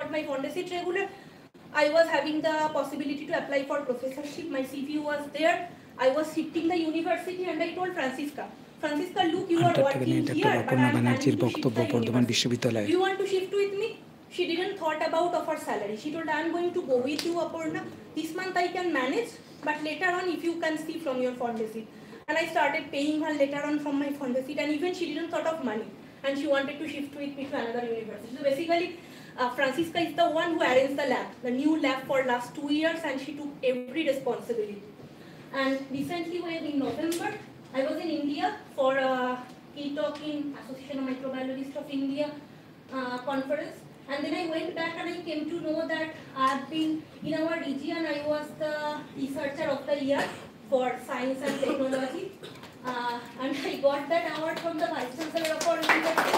got my Fondesit regular, I was having the possibility to apply for professorship. My CV was there. I was hitting the university and I told Francisca, look, you are working here, but I am planning to shift the university. Do you want to shift with me? She didn't thought about of her salary. She told, I am going to go with you, Aparna. This month I can manage, but later on if you can see from your Fondesit. And I started paying her later on from my Fondesit, and even she didn't thought of money. And she wanted to shift with me to another university. So basically, Francisca is the one who arranged the lab, the new lab for last 2 years, and she took every responsibility. And recently, when in November, I was in India for a e-talk in Association of Microbiologists of India conference. And then I went back and I came to know that I have been, in our region, I was the researcher of the year for science and technology. And I got that award from the Vice Chancellor of our university.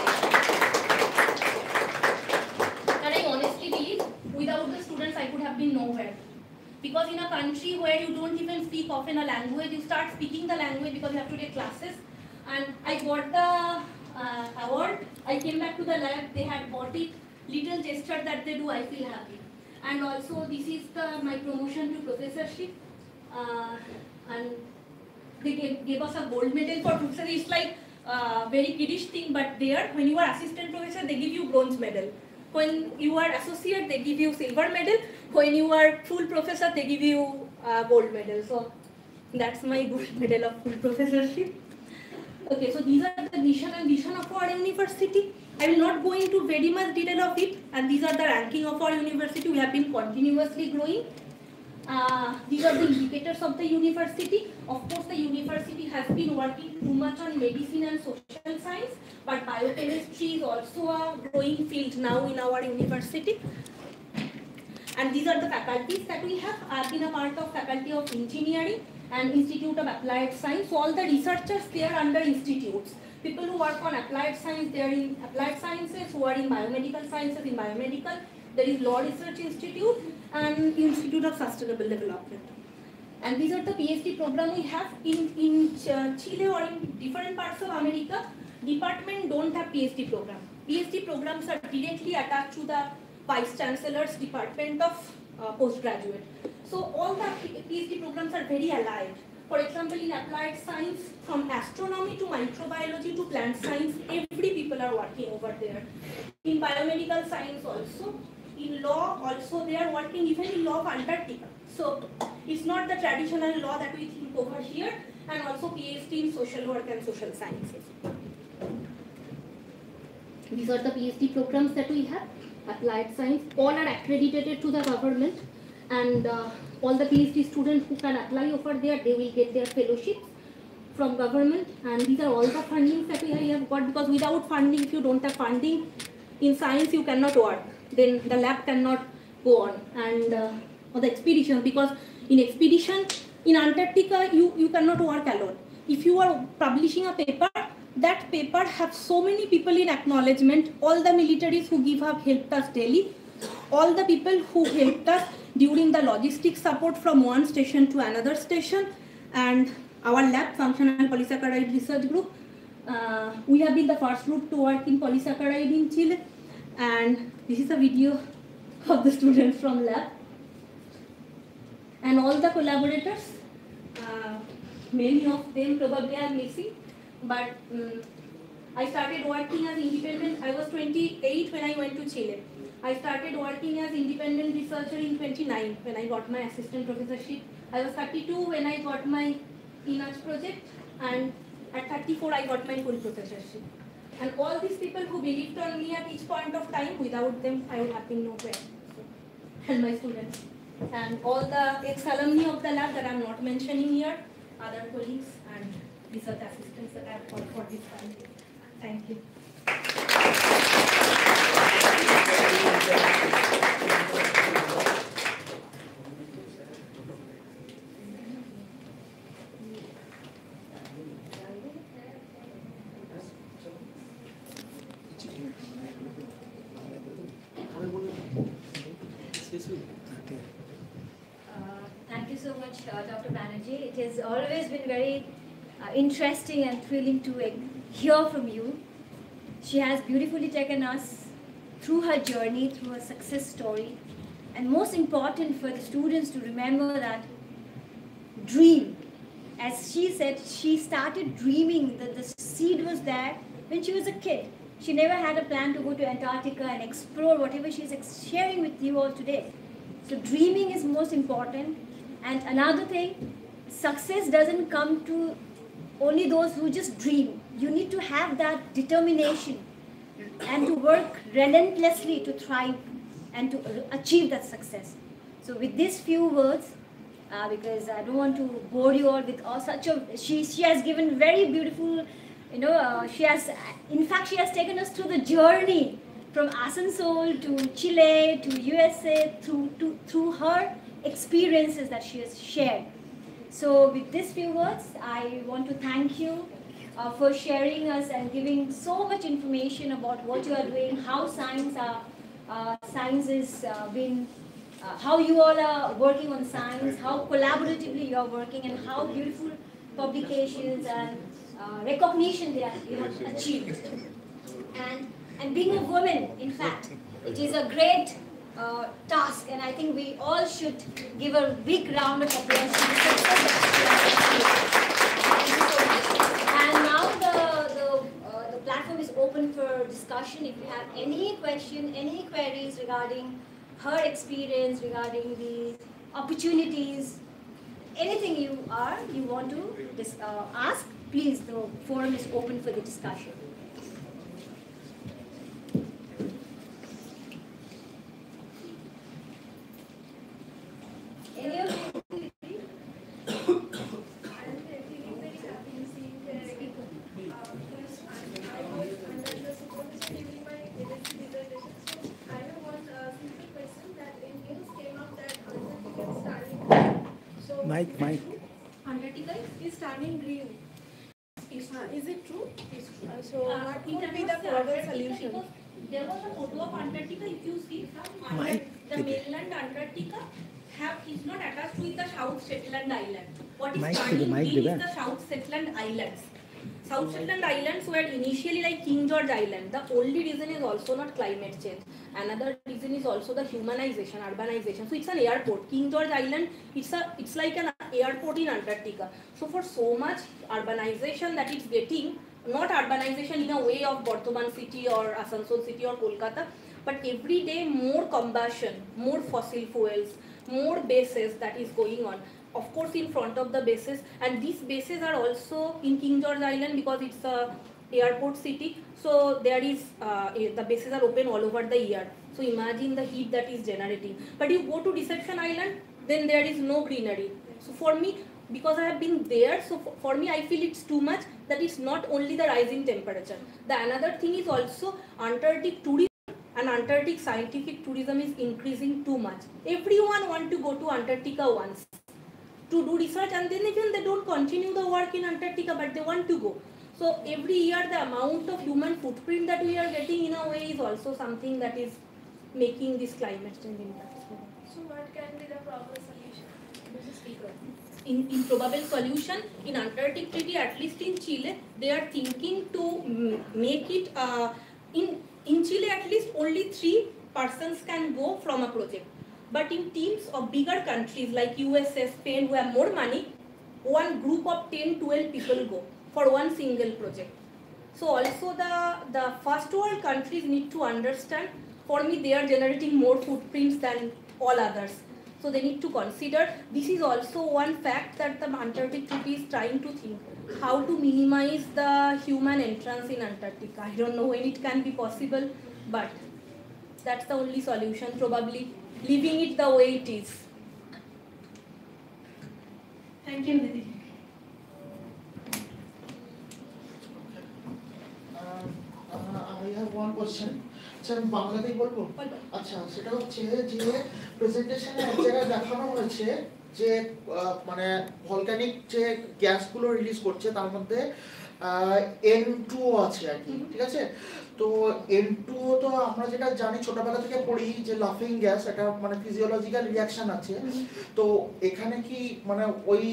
And I honestly believe, without the students, I could have been nowhere. Because in a country where you don't even speak often a language, you start speaking the language because you have to take classes. And I got the award. I came back to the lab, they had bought it. Little gesture that they do, I feel happy. And also, this is my promotion to professorship. And they gave us a gold medal for professor. It's like very kiddish thing, but there, when you are assistant professor, they give you bronze medal. When you are associate, they give you silver medal. When you are full professor, they give you gold medal. So that's my gold medal of full professorship. Okay, so these are the mission and vision of our university. I will not go into very much detail of it, and these are the ranking of our university. We have been continuously growing. These are the indicators of the university. Of course, the university has been working too much on medicine and social science, but biochemistry is also a growing field now in our university. And these are the faculties that we have. I have been a part of Faculty of Engineering and Institute of Applied Science. So all the researchers, they are under institutes. People who work on applied science, they are in applied sciences, who are in biomedical sciences, in biomedical. There is Law Research Institute and Institute of Sustainable Development. And these are the PhD program we have in Chile or in different parts of America. Department don't have PhD program. PhD programs are directly attached to the Vice Chancellor's Department of Postgraduate. So all the PhD programs are very allied. For example, in applied science, from astronomy to microbiology to plant science, every people are working over there. In biomedical science also, in law also, they are working even in law of Antarctica. So it's not the traditional law that we think over here, and also PhD in social work and social sciences. These are the PhD programs that we have. Applied science, all are accredited to the government, and all the PhD students who can apply over there, they will get their fellowships from government. And these are all the fundings that we have got, because without funding, if you don't have funding in science, you cannot work. Then the lab cannot go on. And or the expedition, because in expedition in Antarctica, you cannot work alone. If you are publishing a paper, that paper has so many people in acknowledgement. All the militaries who have helped us daily, all the people who helped us during the logistics support from one station to another station, and our lab, Functional Polysaccharide Research Group. We have been the first group to work in polysaccharide in Chile, and this is a video of the students from lab. And all the collaborators, many of them probably are missing, but I started working as independent. I was 28 when I went to Chile. I started working as independent researcher in 29 when I got my assistant professorship. I was 32 when I got my INACH project, and at 34 I got my full professorship. And all these people who believed on me at each point of time, without them I would have been nowhere. And my students. And all the ex-alumni of the lab that I am not mentioning here, other colleagues and research assistants that I have got for this time. Thank you. Thank you so much, Dr. Banerjee. It has always been very interesting and thrilling to hear from you. She has beautifully taken us through her journey, through her success story. And most important for the students to remember that dream. As she said, she started dreaming, that the seed was there when she was a kid. She never had a plan to go to Antarctica and explore whatever she's sharing with you all today. So dreaming is most important. And another thing, success doesn't come to only those who just dream. You need to have that determination and to work relentlessly to thrive and to achieve that success. So with these few words, because I don't want to bore you all with all such a, she has given very beautiful, she has, in fact, she has taken us through the journey from Asansol to Chile to USA through her experiences that she has shared. So with these few words, I want to thank you for sharing us and giving so much information about what you are doing, how science is being, how you all are working on science, how collaboratively you are working, and how beautiful publications and recognition you have achieved. And being a woman, in fact, it is a great task, and I think we all should give a big round of applause to the success that she has achieved. And now the platform is open for discussion. If you have any question, any queries regarding her experience, regarding the opportunities, anything you want to ask, please, the forum is open for the discussion. Any of you? Mike. Antarctica is turning green. Is it true? So what would be the probable solution? There was a photo of Antarctica. If you see, the mainland Antarctica is not attached with the South Shetland Island. What is turning green is the South Shetland Islands. South Shetland Islands were initially like King George Island. The only reason is also not climate change. Another reason is also the humanization, urbanization. So it's an airport. King George Island, it's like an airport in Antarctica. So for so much urbanization that it's getting, not urbanization in a way of Bardhaman city or Asansol city or Kolkata, but every day more combustion, more fossil fuels, more bases that is going on. Of course, in front of the bases, and these bases are also in King George Island because it's a airport city. So there is the bases are open all over the year. So imagine the heat that is generating. But you go to Deception Island, then there is no greenery. So for me, because I have been there, so for me I feel it's too much. That it's not only the rise in temperature. The another thing is also Antarctic tourism. And Antarctic scientific tourism is increasing too much. Everyone wants to go to Antarctica once to do research, and then even they don't continue the work in Antarctica, but they want to go. So every year the amount of human footprint that we are getting in a way is also something that is making this climate change impact. So what can be the probable solution? In probable solution, in Antarctic Treaty, at least in Chile, they are thinking to make it, in Chile at least only 3 persons can go from a project. But in teams of bigger countries like USA, Spain, who have more money, one group of 10-12 people go for one single project. So also the first world countries need to understand, for me they are generating more footprints than all others. So they need to consider, this is also one fact that the Antarctic Treaty is trying to think, how to minimize the human entrance in Antarctica. I don't know when it can be possible, but that's the only solution, probably leaving it the way it is. Thank you, Didi. I have one question. আচ্ছা আমি বাংলাতেই বলবো আচ্ছা সেটা হচ্ছে যে প্রেজেন্টেশনে এক জায়গায় দেখানো হয়েছে যে মানে ভলকানিক যে গ্যাসগুলো রিলিজ করছে তার মধ্যে N2 আছে আর কি ঠিক আছে তো N2 তো আমরা যেটা জানি ছোটবেলা থেকে পড়ি যে লাফিং গ্যাস, এটা মানে ফিজিওলজিক্যাল রিঅ্যাকশন আছে। তো এখানে কি মানে ওই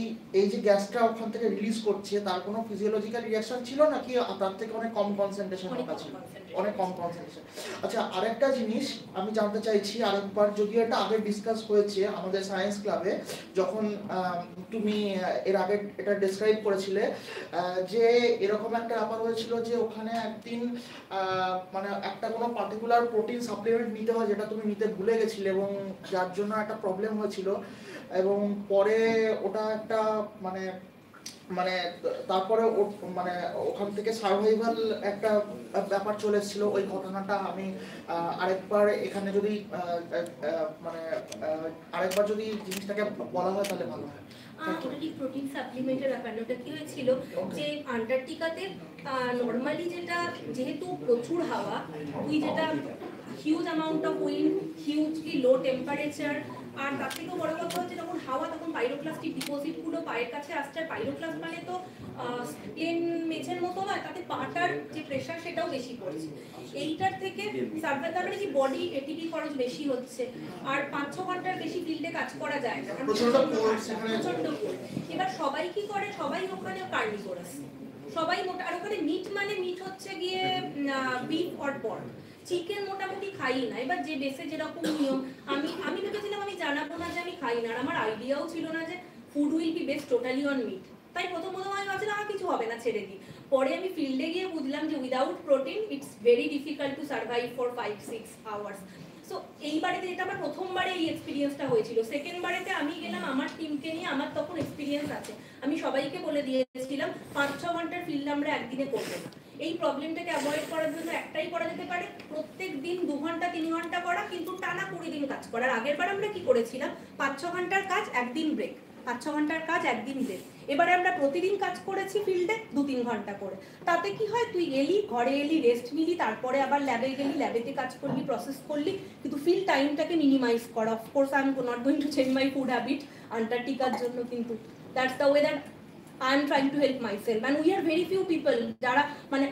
এই যে গ্যাসটা ওখান থেকে রিলিজ করছে তার কোনো ফিজিওলজিক্যাল রিঅ্যাকশন ছিল নাকি তার থেকে অনেক কম কনসেন্ট্রেশন ছিল? অনেক কম কনসেন্ট্রেশন। আচ্ছা, আরেকটা জিনিস আমি জানতে চাইছি, আরেকবার যদিও এটা আগে ডিসকাস হয়েছে আমাদের সায়েন্স ক্লাবে, যখন তুমি এর আগে এটা ডেসক্রাইব করেছিলে যে এরকম একটা ব্যাপার হয়েছিল যে ওখানে একদিন মানে একটা কোনো পার্টিকুলার প্রোটিন সাপ্লিমেন্ট নিতে হয় যেটা তুমি নিতে ভুলে গেছিলে এবং যার জন্য একটা প্রবলেম হয়েছিল, এবং পরে ওটা একটা মানে মানে তারপরে মানে ওখান থেকে সার্ভাইভাল একটা ব্যাপার চলে এসেছিল। ওই ঘটনাটা আমি আরেকবার এখানে যদি মানে আরেকবার যদি জিনিসটাকে বলা হয় তাহলে ভালো হয়। ওটা কি প্রোটিন সাপ্লিমেন্টের ব্যাপারটা, ওটা কি হয়েছিল যে আন্টার্কটিকাতে নর্মালি যেটা যেহেতু প্রচুর হাওয়া, তুই যেটা huge amount of wind, hugely low temperature, আর তার থেকেও বড় কথা হচ্ছে যখন হাওয়া তখন পাইরোক্লাস্টিক ডিপোজিটগুলো পায়ের কাছে আসছে। আর পাইরোক্লাস্ট মানে তো প্লেন মেঝের মতো নয়, তাতে পাটার যে প্রেশার সেটাও বেশি পড়ছে। এইটার থেকে সার্ভাইভাল মানে কি বডি এটিপি খরচ বেশি হচ্ছে, আর 5-6 ঘন্টার বেশি ফিল্ডে কাজ করা যায় না, প্রচন্ড কোল্ড। এবার সবাই কি করে, সবাই ওখানে কার্নিভোরাস, সবাই মোটা। আর ওখানে মিট মানে মিট হচ্ছে গিয়ে বিফ অর পর্ক, চিকেন মোটামুটি খাই না। এবার যে বেসে যেরকম নিয়ম, আমি ভেবেছিলাম আমি জানাবো না যে আমি খাই না, আর আমার আইডিয়াও ছিল না যে food will be best totally on meat. তাই প্রথম আমি ভাবছিলাম কিছু হবে না, ছেড়ে দিই। পরে আমি ফিল্ডে গিয়ে বুঝলাম যে without protein it's very difficult to survive for 5-6 hours. So এইবারেতে যেটা আমার প্রথমবারে এই এক্সপিরিয়েন্সটা হয়েছিল, সেকেন্ড বারেতে আমি গেলাম আমার টিমকে নিয়ে, আমার তখন এক্সপিরিয়েন্স আছে, আমি সবাইকে বলে দিয়েছিলাম 5-6 ঘন্টার ফিল্ড আমরা একদিনে করবো না। এই প্রবলেমটাকে অ্যাভয়েড করার জন্য একটাই করা যেতে পারে, প্রত্যেক দিন 2 ঘন্টা 3 ঘন্টা করা, কিন্তু টানা 20 দিন কাজ করার। আগের বার আমরা কি করেছিলাম, 5-6 ঘন্টার কাজ একদিন ব্রেক, 5-6 ঘন্টার কাজ একদিন ব্রেক। এবারে আমরা প্রতিদিন কাজ করেছি ফিল্ডে 2-3 ঘন্টা করে। তাতে কি হয়, তুই এলি, ঘরে এলি, রেস্ট নিলি, তারপরে আবার ল্যাবে গেলি, ল্যাবেতে কাজ করলি, প্রসেস করলি, কিন্তু ফিল্ড টাইমটাকে মিনিমাইজ করা। Of course I am not going to change my food habit আন্টার্কটিকার জন্য, কিন্তু that's the way that I am trying to help myself, and we are very few people যারা মানে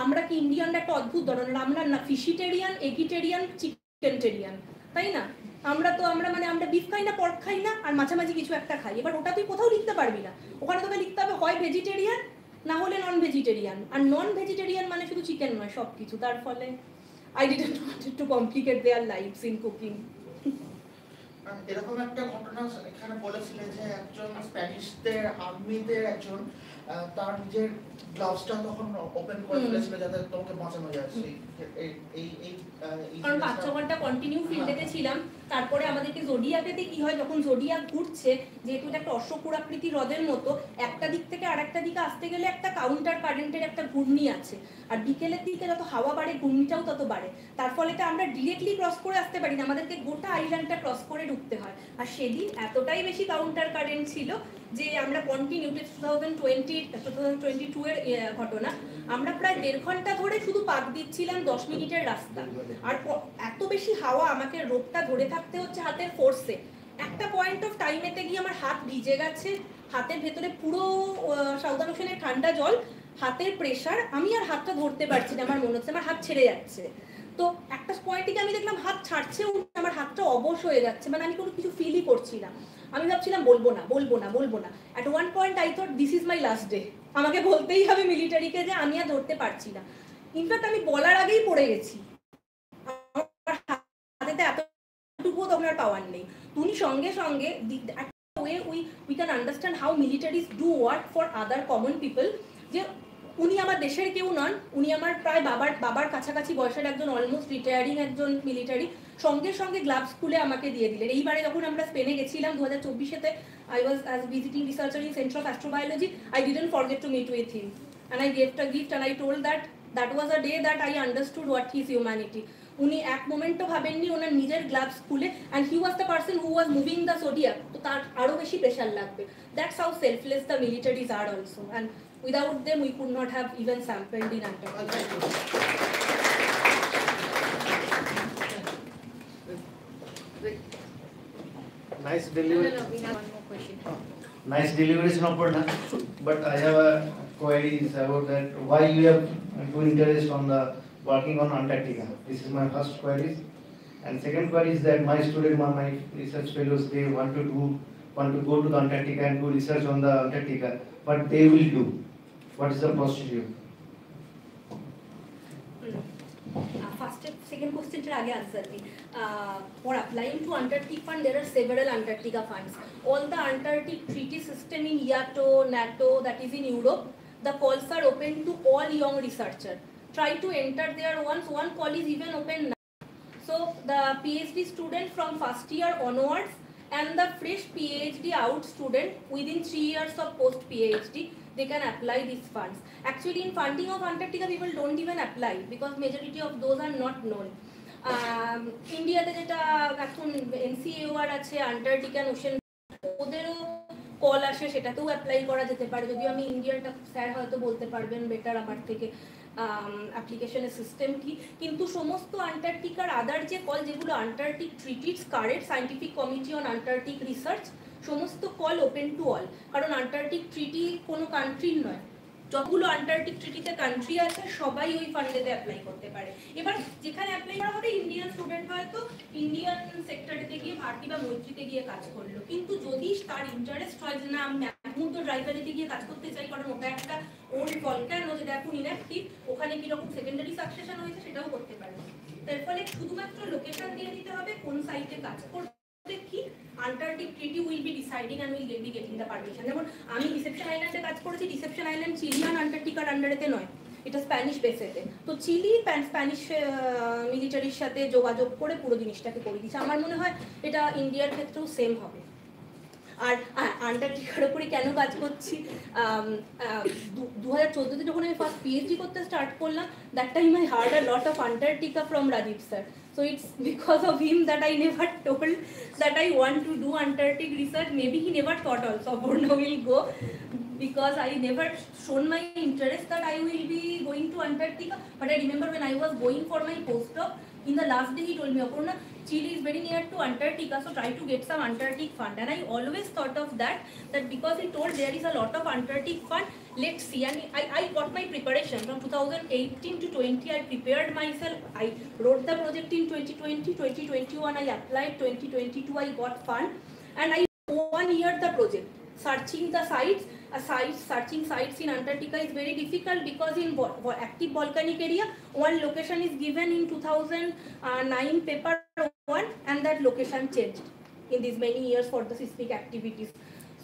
আমরা কি ইন্ডিয়ানরা একটা অদ্ভুত ধরনের, আমরা না ফিশিটেরিয়ান, এগিটেরিয়ান, চিকেনটেরিয়ান, তাই না? আমরা মানে আমরা বিফ খাই না, পর্ক খাই না, আর মাঝামাঝি কিছু একটা খাই। এবার ওটা তুই কোথাও লিখতে পারবি না, ওখানে তোকে লিখতে হবে হয় ভেজিটেরিয়ান না হলে নন ভেজিটেরিয়ান। আর নন ভেজিটেরিয়ান মানে শুধু চিকেন নয়, সব কিছু। তার ফলে I didn't want to complicate their lives in cooking. এরকম একটা ঘটনা এখানে বলেছিলে যে একজন স্প্যানিশদের আর্মিতে একজন তার নিজের গ্লাভসটা তখন ওপেন করে ফেলেছিল যাতে তোমাকে বাঁচানো যায়। কারণ 5-6 ঘন্টা কন্টিনিউ ফিল্ডেতে ছিলাম। তারপরে আমাদেরকে জোডিয়াকেতে কি হয়, যখন জোডিয়াক ঘুরছে, যেহেতু এটা একটা অশ্বক্ষুরাকৃতি হ্রদের মতো, একটা দিক থেকে আরেকটা দিকে আসতে গেলে একটা কাউন্টার কারেন্টের একটা ঘূর্ণি আছে, আর বিকেলের দিকে যত হাওয়া বাড়ে ঘূর্ণিটাও তত বাড়ে। তার ফলে আমরা ডিরেক্টলি ক্রস করে আসতে পারি না, আমাদেরকে গোটা আইল্যান্ডটা ক্রস করে ঢুকতে হয়। আর সেদিন এতটাই বেশি কাউন্টার কারেন্ট ছিল যে আমরা কন্টিনিউ 2022 এর ঘটনা, আমরা প্রায় 1.5 ঘন্টা ধরে শুধু পাক দিচ্ছিলাম 10 মিনিটের রাস্তা। আর এত বেশি হাওয়া, আমাকে রোপটা ধরে থাকতে হচ্ছে হাতের ফোর্সে। একটা পয়েন্ট অফ টাইমেতে গিয়ে আমার হাত ভিজে গেছে, হাতের ভেতরে পুরো সাউদার্ন ওশেনের ঠান্ডা জল, হাতের প্রেশার, আমি আর হাতটা ধরতে পারছি না, আমার মনে হচ্ছে আমার হাত ছেড়ে যাচ্ছে। তো একটা পয়েন্টে আমি দেখলাম হাত ছাড়ছেও, আমার হাতটা অবশ হয়ে যাচ্ছে, মানে আমি কোনো কিছু ফিলই করছি না। আমি ভাবছিলাম বলবো না। At one point I thought this is my last day, আমাকে বলতেই হবে মিলিটারিকে যে আমি আর ধরতে পারছি না। ইনফ্যাক্ট আমি বলার আগেই পড়ে গেছি, হাতেতে এতটুকুও তখন আর পাওয়ার নেই। তুমি সঙ্গে সঙ্গে we can understand how militaries do work for other common people, যে উনি আমার দেশের কেউ নন, উনি আমার প্রায় বাবার কাছাকাছি বয়সের একজন অলমোস্ট রিটায়ারিং একজন মিলিটারি, সঙ্গে সঙ্গে গ্লাভস খুলে আমাকে দিয়ে দিলেন। এইবারে যখন আমরা স্পেনে গেছিলাম 2024-তে, I was as visiting researcher in Center of Astrobiology, I didn't forget to meet with him, and I gave a gift, and I told that was a day that I understood what is humanity. উনি এক মোমেন্টও ভাবেননি ওনার নিজের gloves খুলে, and he was the person who was moving the zodiac, তো তার আরো বেশি pressure লাগবে। That's how selfless the militaries are also, and without them we could not have even sampled in Antarctica. Nice delivery. No, we have one more question. Nice delivery, Snowpurna. But I have a query about that. Why you have to interest on the working on Antarctica. This is my first query. And second query is that my student, my research fellows, they want to go to the Antarctica and do research on the Antarctica. What they will do? What is the procedure? Second question to answer. For applying to Antarctic Fund, there are several Antarctica funds. All the Antarctic treaty system in IATO, NATO, that is in Europe, the calls are open to all young researchers. Try to enter there once. One call is even open now. So the PhD student from first year onwards and the fresh PhD out student within 3 years of post PhD, they can apply these funds. Actually, in funding of Antarctica, people don't even apply because majority of those are not known. India te jeta ekhon NCAOR ache Antarctic and Ocean ওদেরও call আসে সেটাতেও apply করা যেতে পারে যদিও আমি ইন্ডিয়াটা sir হয়তো বলতে পারবেন বেটার আমার থেকে অ্যাপ্লিকেশনের সিস্টেম কি কিন্তু সমস্ত আন্টার্কটিকার আদার যে কল যেগুলো Antarctic treaties current scientific committee on Antarctic research সমস্ত কল ওপেন টু অল কারণ আন্টার্কটিক ট্রিটি কোনো কান্ট্রির নয় যতগুলো আন্টার্কটিক ট্রিটিতে কান্ট্রি আছে সবাই ওই ফান্ডেতে অ্যাপ্লাই করতে পারে এবার যেখানে অ্যাপ্লাই করা হবে ইন্ডিয়ান স্টুডেন্ট হয়তো ইন্ডিয়ান সেক্টরেতে গিয়ে ভারতী বা মৈত্রীতে গিয়ে কাজ করলো কিন্তু যদি তার ইন্টারেস্ট হয় যে না আমি ম্যাকমুদ ড্রাইভারিতে গিয়ে কাজ করতে চাই কারণ ওটা একটা ওল্ড ভলক্যানো যেটা এখন ইনঅ্যাক্টিভ ওখানে কিরকম সেকেন্ডারি সাকসেশন হয়েছে সেটাও করতে পারে তার ফলে শুধুমাত্র লোকেশন দিয়ে দিতে হবে কোন সাইটে কাজ করবে কি Antarctic treaty will be deciding and will be getting the permission. যেমন আমি রিসেপশন আইল্যান্ডে কাজ করেছি রিসেপশন আইল্যান্ড চিলিয়ান আন্টার্কটিকার আন্ডারেতে নয় এটা স্প্যানিশ বেসেতে তো চিলি স্প্যানিশ মিলিটারির সাথে যোগাযোগ করে পুরো জিনিসটাকে করে দিচ্ছে আমার মনে হয় এটা ইন্ডিয়ার ক্ষেত্রেও সেম হবে আর আন্টার্কটিকার উপরে কেন কাজ করছি 2014তে যখন আমি ফার্স্ট পিএইচডি করতে স্টার্ট করলাম that time I heard a lot of Antarctica from Rajib sir So it's because of him that I never told that I want to do Antarctic research. Maybe he never thought also Purna will go because I never shown my interest that I will be going to Antarctica. But I remember when I was going for my postdoc, in the last day he told me, Purna, Chile is very near to Antarctica, so try to get some Antarctic fund. And I always thought of that because he told there is a lot of Antarctic fund, let's see. And I got my preparation from 2018 to 20. I prepared myself. I wrote the project in 2020, 2021 I applied, 2022 I got fund. And I 1 year the project. Searching the sites, searching sites in Antarctica is very difficult because in active volcanic area, one location is given in 2009 paper 1 and that location changed in these many years for the seismic activities.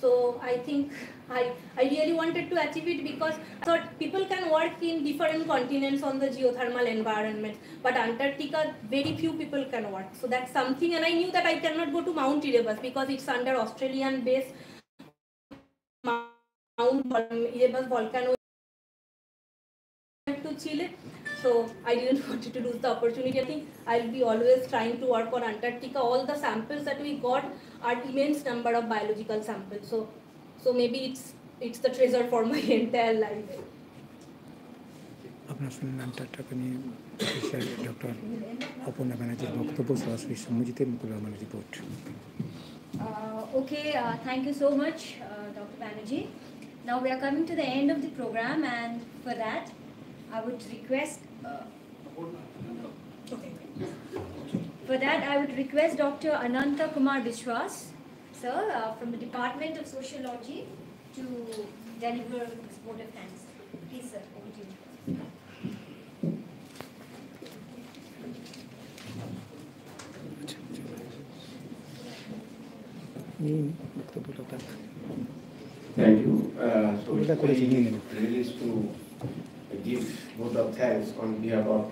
So I think I really wanted to achieve it because I thought people can work in different continents on the geothermal environment, but Antarctica very few people can work. So that's something, and I knew that I cannot go to Mount Erebus because it's under Australian base. Mount Erebus volcano to Chile, so I didn't want to lose the opportunity. I think I'll be always trying to work on Antarctica. All the samples that we got are immense number of biological samples. So maybe it's the treasure for my entire life. আপনার শুনলেন Antarctica নিয়ে doctor Aparna ব্যানার্জির বক্তব্য সরাসরি সাম্যজিতের মুকুল রহমানের report Okay, thank you so much, Dr. Banerjee. Now we are coming to the end of the program, and for that, I would request. Dr. Ananta Kumar Biswas, sir, from the Department of Sociology, to deliver this vote of thanks. Please, sir, over to you. Thank you. So it's very privileged to give vote of thanks on behalf of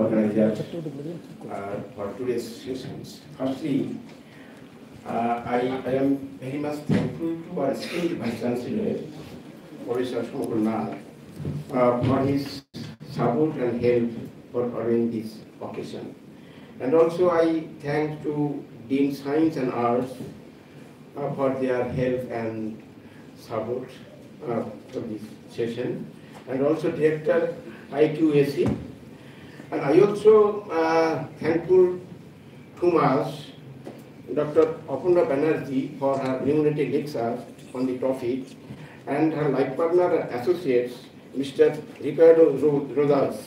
organizers for today's sessions. Firstly, I am very much thankful to our esteemed Vice Chancellor, Professor Shomukul Nath, for his support and help for organizing this occasion. And also I thank to Dean Science and Arts for their help and support for this session, and also Director IQAC. And I also thankful to us, Dr. Apurna Banerjee, for her illuminating lecture on the topic, and her life partner and associates, Mr. Ricardo Rodas.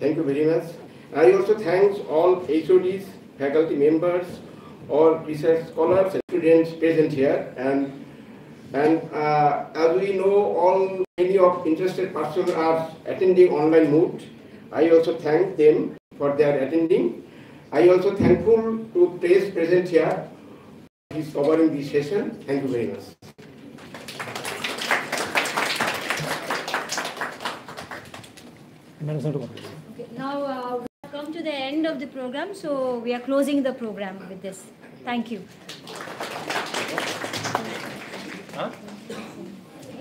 Thank you very much. I also thank all HODs, faculty members, all research scholars and students present here. And as we know, many of interested persons are attending online mode. I also thank them for their attending. I also thankful to press present here. He's covering this session. Thank you very much. Okay, now we have come to the end of the program, so we are closing the program with this. Thank you.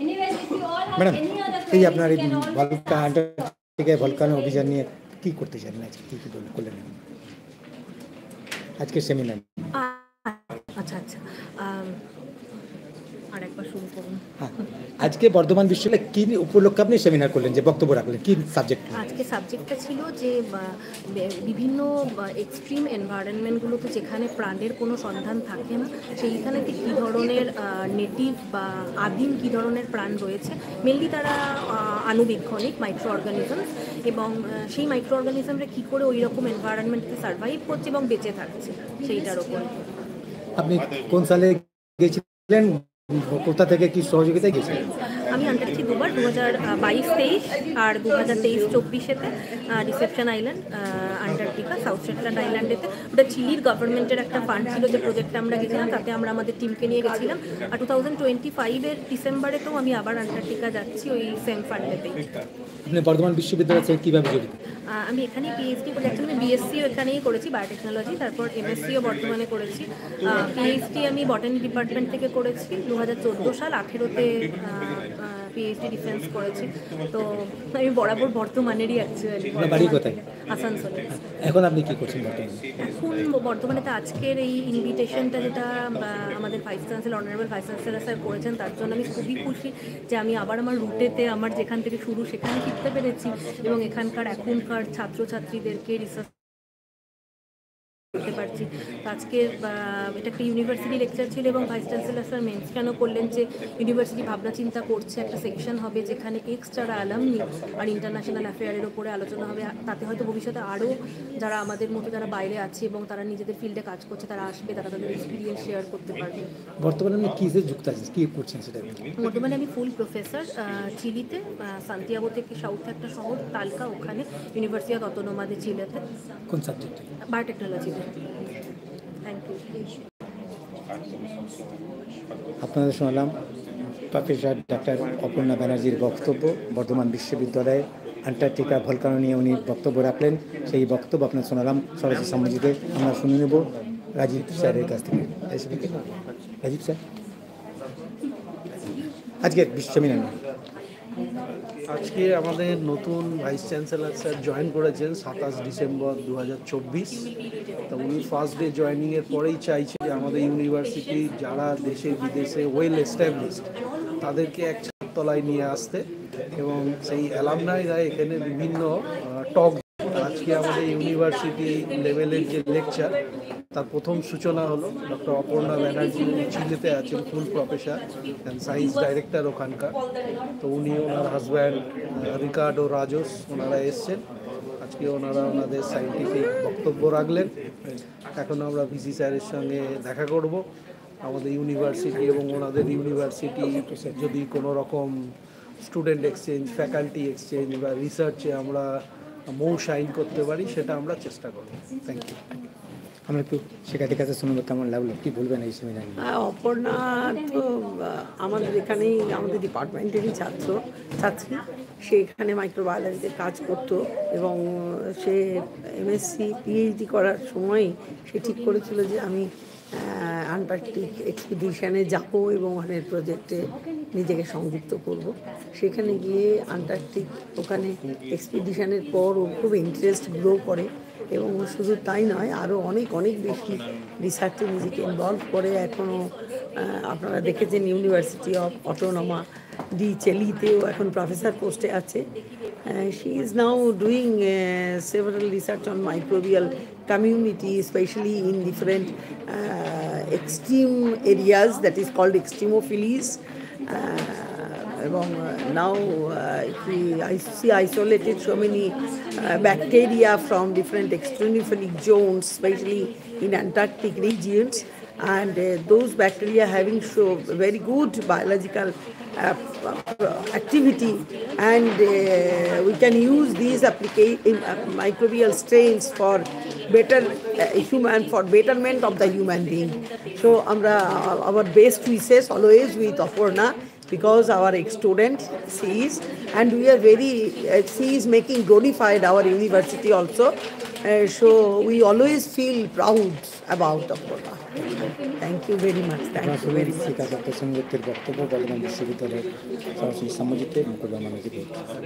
Anyways, if you all have any other queries, you can always volcano অভিযান নিয়ে কি করতে চান আজকে কি করলেন আজকে seminar আচ্ছা আরেকবার শুরু করুন। আজকে বর্ধমান বিশ্ববিদ্যালয়ে কি উপলক্ষে আপনি সেমিনার করলেন যে বক্তব্য রাখলেন কি সাবজেক্ট? আজকে সাবজেক্টটা ছিল যে বিভিন্ন এক্সট্রিম এনভায়রনমেন্টগুলোতে যেখানে প্রাণের কোনো সন্ধান থাকে না সেইখানেতে কী ধরনের নেটিভ বা আদিম কী ধরনের প্রাণ রয়েছে, মেনলি তারা আণুবীক্ষণিক মাইক্রো অর্গানিজমস, এবং সেই মাইক্রো অর্গানিজমরা কী করে ওই রকম এনভায়রনমেন্টে সার্ভাইভ করছে এবং বেঁচে থাকছে সেইটার ওপর। আপনি কোন সালে গিয়েছিলেন, কোথা থেকে কি সহযোগিতায় গেছিলেন? আমি আন্তর্জাতিক দুবার 2022-23 আর 2023-24-এতে Reception Island, Antarctica, South Shetland আইল্যান্ডেতে। ওটা চিলির গভর্নমেন্টের একটা ফান্ড ছিল যে প্রজেক্টে আমরা গেছিলাম, তাতে আমরা আমাদের টিমকে নিয়ে গেছিলাম। আর 2025-এর ডিসেম্বরেতেও আমি আবার আন্টার্কটিকা যাচ্ছি ওই সেম ফান্ডেতেই। আপনি বর্ধমান বিশ্ববিদ্যালয় থেকে কীভাবে জড়িত? আমি এখানেই পিএইচডি করি, অ্যাকচুয়ালি আমি বিএসসিও এখানেই করেছি বায়োটেকনোলজি, তারপর এমএসসিও বর্ধমানে করেছি। পিএইচডি আমি বটানি ডিপার্টমেন্ট থেকে করেছি 2014 সাল, 18-তে পিএইচডি ডিফেন্স করেছি। তো আমি বরাবর বর্ধমানেরই অ্যাকচুয়ালি। বাড়ি কোথায়? আসানসোলে। এখন আপনি কি করছেন বর্তমানে? এখন বর্তমানেতে আজকের এই ইনভিটেশনটা যেটা আমাদের vice chancellor, honourable vice chancellor sir করেছেন, তার জন্য আমি খুবই খুশি যে আমি আবার আমার রুটেতে আমার যেখান থেকে শুরু সেখানে ফিরতে পেরেছি এবং এখানকার এখনকার ছাত্রছাত্রীদেরকে রিসার্চ করতে পারছি। আজকে এটা একটা ইউনিভার্সিটি লেকচার ছিল এবং ভাইস চ্যান্সেলর স্যার মেনশনও করলেন যে ইউনিভার্সিটি ভাবনা চিন্তা করছে একটা সেকশন হবে যেখানে এক্সট্রা অ্যালামনি আর ইন্টারন্যাশনাল অ্যাফেয়ারের ওপরে আলোচনা হবে। তাতে হয়তো ভবিষ্যতে আরও যারা আমাদের মতো যারা বাইরে আছে এবং তারা নিজেদের ফিল্ডে কাজ করছে তারা আসবে, তারা তাদের এক্সপিরিয়েন্স শেয়ার করতে পারবে। বর্তমানে আপনি কিসে যুক্ত আছেন, কী করছেন সেটা? বর্তমানে আমি ফুল প্রফেসর চিলিতে, সান্তিয়াগো থেকে সাউথে একটা শহর তালকা, ওখানে ইউনিভার্সিটি অফ অটোনোমা দে চিলেতে। কোন সাবজেক্টে? বায়োটেকনোলজিতে। Thank you. আপনাদের শুনলাম প্রফেসর ডক্টর অপর্ণা ব্যানার্জির বক্তব্য। বর্ধমান বিশ্ববিদ্যালয়ে আন্টার্কটিকা ভলকানো নিয়ে উনি বক্তব্য রাখলেন, সেই বক্তব্য আপনার শোনালাম সরাসরি সাময়িকীতে। আমরা শুনে নেব রাজীব স্যারের কাছ থেকে। রাজীব স্যার, আজকে সেমিনার আজকে আমাদের নতুন ভাইস চ্যান্সেলর স্যার জয়েন করেছেন 27 ডিসেম্বর 2024। তো উনি ফার্স্ট ডে জয়েনিংয়ের পরেই চাইছে যে আমাদের ইউনিভার্সিটি যারা দেশে বিদেশে ওয়েল এস্টাবলিশড তাদেরকে এক ছাদতলায় নিয়ে আসতে, এবং সেই অ্যালামনাইরা এখানে বিভিন্ন টক। আজকে আমাদের ইউনিভার্সিটি লেভেলের যে লেকচার তার প্রথম সূচনা হলো। ডক্টর অপর্ণা ব্যানার্জি চিলিতে আছেন, ফুল প্রফেসর অ্যান্ড সায়েন্স ডাইরেক্টর ওখানকার। তো উনি ওনার হাজব্যান্ড রিকার্ডো রাজোস ওনারা এসছেন। আজকে ওনারা ওনাদের সায়েন্টিফিক বক্তব্য রাখলেন। এখন আমরা ভিসি স্যারের সঙ্গে দেখা করব। আমাদের ইউনিভার্সিটি এবং ওনাদের ইউনিভার্সিটি যদি কোনো রকম স্টুডেন্ট এক্সচেঞ্জ, ফ্যাকাল্টি এক্সচেঞ্জ বা রিসার্চে আমরা মৌ শাইন করতে পারি, সেটা আমরা চেষ্টা করব। Thank you. আমরা একটু শেখাতে কাছে শুনবো, কেমন লাগলো, কি বলবেন এই সেমিনার? অপর্ণা তো আমাদের এখানেই আমাদের ডিপার্টমেন্টেরই ছাত্রী। সে এখানে মাইক্রোবায়োলজিতে কাজ করতো এবং সে এমএসসি পিএইচডি করার সময়ই সে ঠিক করেছিল যে আমি আন্টার্কটিক এক্সপিডিশনে যাবো এবং ওখানের প্রজেক্টে নিজেকে সংযুক্ত করব। সেখানে গিয়ে আন্টার্কটিক ওখানে এক্সপিডিশনের পর ও খুব ইন্টারেস্ট গ্রো করে এবং শুধু তাই নয়, আরও অনেক বেশি রিসার্চে নিজেকে ইনভলভ করে। এখনও আপনারা দেখেছেন ইউনিভার্সিটি অফ অটোনোমা ডি চিলিতেও এখন প্রফেসর পোস্টে আছে। She is now doing several research on microbial community, especially in different extreme areas that is called extremophilies. now I see isolated so many bacteria from different extremophilic zones, especially in Antarctic regions, and those bacteria having show very good biological activity, and we can use these microbial strains for for betterment of the human being. So our best wishes always with Aparna, because our ex-student she is, and we are very she is making glorified our university also. So we always feel proud about Aparna. Thank you very much. Thank you very much. শিক্ষা দপ্তর সংযুক্তের বক্তব্য বর্ধমান বিশ্ববিদ্যালয়ের সরাসরি সাম্যজিতের মুকুল